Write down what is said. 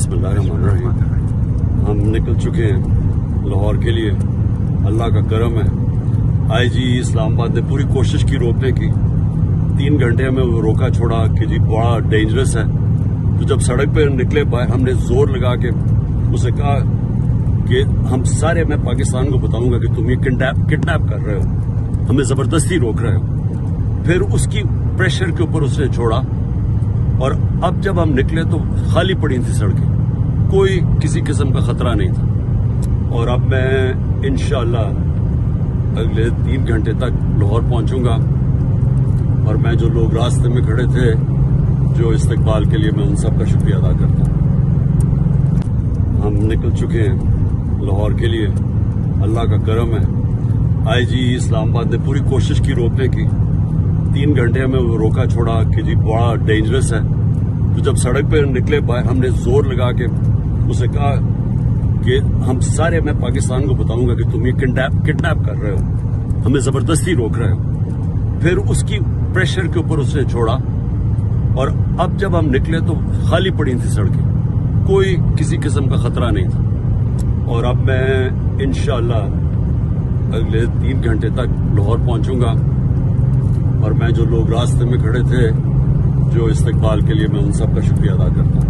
बिस्मिल्लाहिर्रहमानिर्रहीम। हम निकल चुके हैं लाहौर के लिए। अल्लाह का करम है, आईजी इस्लामाबाद ने पूरी कोशिश की रोकने की। 3 घंटे में वो रोका छोड़ा कि जी बड़ा डेंजरस है। तो जब सड़क पे निकले बाहर, हमने जोर लगा के उसे कहा कि हम सारे, मैं पाकिस्तान को बताऊंगा कि तुम ये किडनैप कर रहे हो, हमें जबरदस्ती रोक रहे हो। फिर उसकी प्रेशर के ऊपर उसने छोड़ा और अब जब हम निकले तो खाली पड़ी थी सड़कें, कोई किसी किस्म का खतरा नहीं था। और अब मैं इंशाअल्लाह अगले 3 घंटे तक लाहौर पहुंचूंगा। और मैं जो लोग रास्ते में खड़े थे जो इस्तकबाल के लिए, मैं उन सब का शुक्रिया अदा करता हूँ। हम निकल चुके हैं लाहौर के लिए। अल्लाह का करम है, आईजी इस्लामाबाद ने पूरी कोशिश की रोकने की। 3 घंटे में वो रोका छोड़ा कि जी बड़ा डेंजरस है। तो जब सड़क पे निकले बाहर, हमने जोर लगा के उसे कहा कि हम सारे, मैं पाकिस्तान को बताऊंगा कि तुम ये किडनैप कर रहे हो, हमें जबरदस्ती रोक रहे हो। फिर उसकी प्रेशर के ऊपर उसने छोड़ा और अब जब हम निकले तो खाली पड़ी थी सड़कें, कोई किसी किस्म का खतरा नहीं था। और अब मैं इंशाअल्लाह अगले 3 घंटे तक लाहौर पहुंचूंगा। और मैं जो लोग रास्ते में खड़े थे जो इस्तकबाल के लिए, मैं उन सब का शुक्रिया अदा करता हूँ।